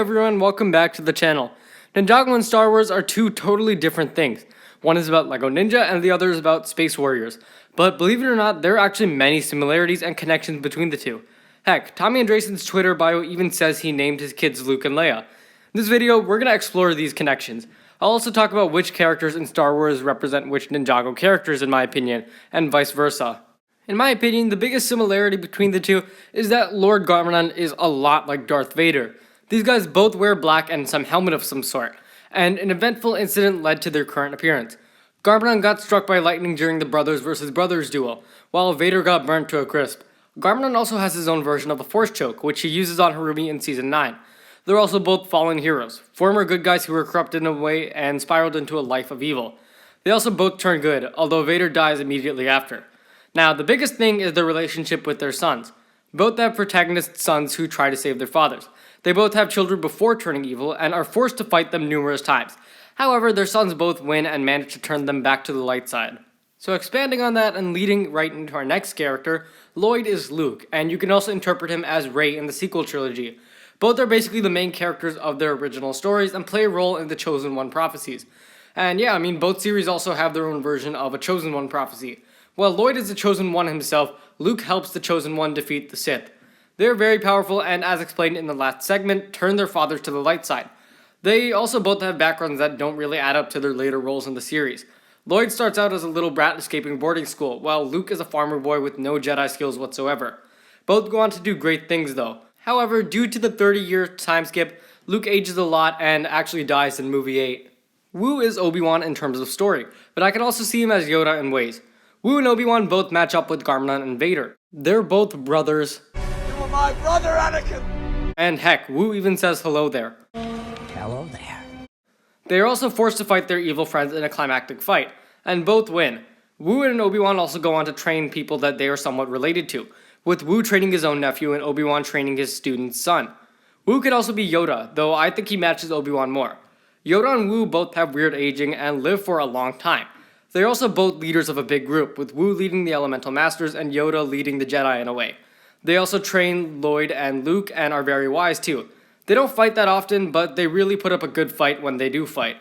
everyone, welcome back to the channel. Ninjago and Star Wars are two totally different things. One is about Lego Ninja and the other is about Space Warriors. But believe it or not, there are actually many similarities and connections between the two. Heck, Tommy Andresen's Twitter bio even says he named his kids Luke and Leia. In this video, we're going to explore these connections. I'll also talk about which characters in Star Wars represent which Ninjago characters in my opinion, and vice versa. In my opinion, the biggest similarity between the two is that Lord Garmanon is a lot like Darth Vader. These guys both wear black and some helmet of some sort, and an eventful incident led to their current appearance. Garmanon got struck by lightning during the brothers versus brothers duel, while Vader got burnt to a crisp. Garmanon also has his own version of the Force Choke, which he uses on Harumi in Season 9. They're also both fallen heroes, former good guys who were corrupted in a way and spiraled into a life of evil. They also both turn good, although Vader dies immediately after. Now, the biggest thing is their relationship with their sons. Both have protagonist sons who try to save their fathers. They both have children before turning evil and are forced to fight them numerous times. However, their sons both win and manage to turn them back to the light side. So expanding on that and leading right into our next character, Lloyd is Luke, and you can also interpret him as Rey in the sequel trilogy. Both are basically the main characters of their original stories and play a role in the Chosen One prophecies. And yeah, both series also have their own version of a Chosen One prophecy. While Lloyd is the Chosen One himself, Luke helps the Chosen One defeat the Sith. They are very powerful and, as explained in the last segment, turn their fathers to the light side. They also both have backgrounds that don't really add up to their later roles in the series. Lloyd starts out as a little brat escaping boarding school, while Luke is a farmer boy with no Jedi skills whatsoever. Both go on to do great things though. However, due to the 30-year time skip, Luke ages a lot and actually dies in movie 8. Wu is Obi-Wan in terms of story, but I can also see him as Yoda in ways. Wu and Obi-Wan both match up with Garmanon and Vader. They're both brothers. You are my brother, Anakin! And heck, Wu even says hello there. Hello there. They are also forced to fight their evil friends in a climactic fight, and both win. Wu and Obi-Wan also go on to train people that they are somewhat related to, with Wu training his own nephew and Obi-Wan training his student's son. Wu could also be Yoda, though I think he matches Obi-Wan more. Yoda and Wu both have weird aging and live for a long time. They're also both leaders of a big group, with Wu leading the Elemental Masters and Yoda leading the Jedi in a way. They also train Lloyd and Luke and are very wise too. They don't fight that often, but they really put up a good fight when they do fight.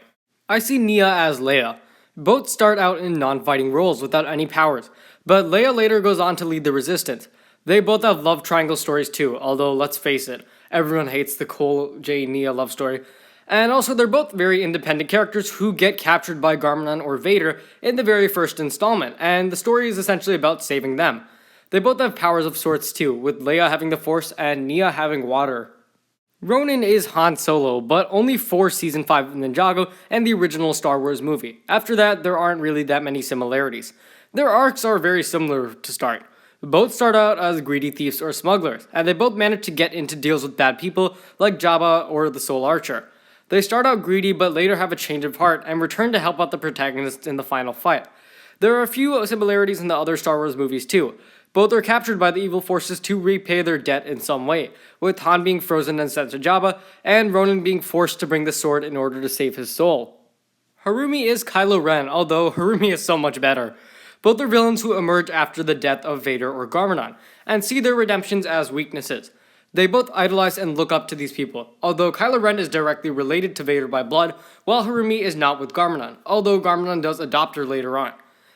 I see Nia as Leia. Both start out in non-fighting roles without any powers, but Leia later goes on to lead the Resistance. They both have love triangle stories too, although let's face it, everyone hates the Cole J. Nia love story. And also, they're both very independent characters who get captured by Garmanon or Vader in the very first installment, and the story is essentially about saving them. They both have powers of sorts too, with Leia having the Force and Nia having water. Ronin is Han Solo, but only for Season 5 of Ninjago and the original Star Wars movie. After that, there aren't really that many similarities. Their arcs are very similar to start. Both start out as greedy thieves or smugglers, and they both manage to get into deals with bad people like Jabba or the Soul Archer. They start out greedy but later have a change of heart and return to help out the protagonists in the final fight. There are a few similarities in the other Star Wars movies too. Both are captured by the evil forces to repay their debt in some way, with Han being frozen and sent to Jabba, and Ronin being forced to bring the sword in order to save his soul. Harumi is Kylo Ren, although Harumi is so much better. Both are villains who emerge after the death of Vader or Garmanon, and see their redemptions as weaknesses. They both idolize and look up to these people, although Kylo Ren is directly related to Vader by blood, while Harumi is not with Garmanon, although Garmanon does adopt her later on.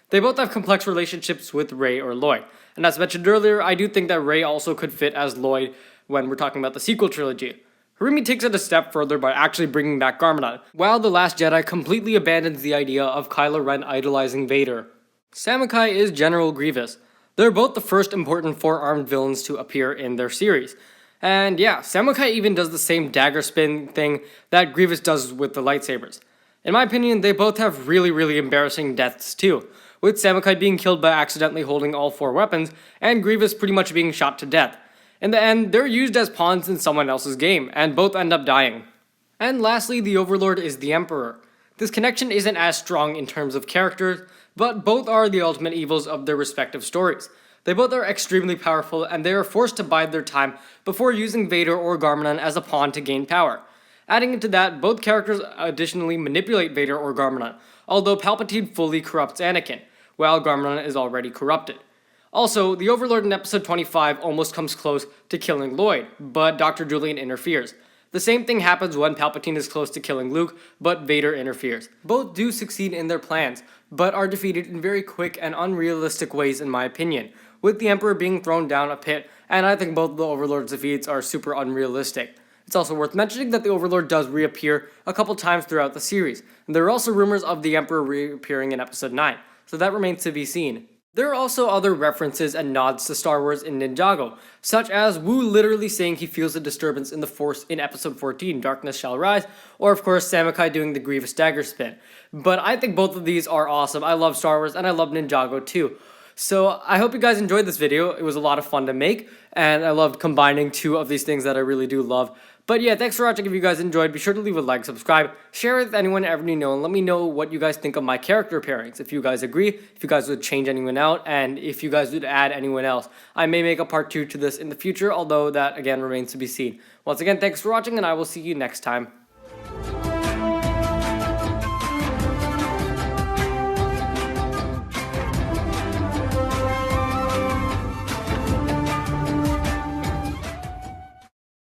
They both have complex relationships with Rey or Lloyd, and as mentioned earlier, I do think that Rey also could fit as Lloyd when we're talking about the sequel trilogy. Harumi takes it a step further by actually bringing back Garmanon, while The Last Jedi completely abandons the idea of Kylo Ren idolizing Vader. Samukai is General Grievous. They're both the first important four-armed villains to appear in their series. And yeah, Samukai even does the same dagger spin thing that Grievous does with the lightsabers. In my opinion, they both have really embarrassing deaths too, with Samukai being killed by accidentally holding all four weapons, and Grievous pretty much being shot to death. In the end, they're used as pawns in someone else's game, and both end up dying. And lastly, the Overlord is the Emperor. This connection isn't as strong in terms of characters, but both are the ultimate evils of their respective stories. They both are extremely powerful, and they are forced to bide their time before using Vader or Garmanon as a pawn to gain power. Adding into that, both characters additionally manipulate Vader or Garmanon, although Palpatine fully corrupts Anakin, while Garmanon is already corrupted. Also, the Overlord in episode 25 almost comes close to killing Lloyd, but Dr. Julian interferes. The same thing happens when Palpatine is close to killing Luke, but Vader interferes. Both do succeed in their plans, but are defeated in very quick and unrealistic ways in my opinion, with the Emperor being thrown down a pit, and I think both of the Overlord's defeats are super unrealistic. It's also worth mentioning that the Overlord does reappear a couple times throughout the series, and there are also rumors of the Emperor reappearing in Episode 9, so that remains to be seen. There are also other references and nods to Star Wars in Ninjago, such as Wu literally saying he feels a disturbance in the Force in Episode 14, Darkness Shall Rise, or of course Samakai doing the Grievous dagger spin. But I think both of these are awesome. I love Star Wars and I love Ninjago too. So I hope you guys enjoyed this video. It was a lot of fun to make, and I loved combining two of these things that I really do love. But yeah, thanks for watching. If you guys enjoyed, be sure to leave a like, subscribe, share it with anyone ever you know, and let me know what you guys think of my character pairings. If you guys agree, if you guys would change anyone out, and if you guys would add anyone else. I may make a part 2 to this in the future, although that again remains to be seen. Once again, thanks for watching, and I will see you next time.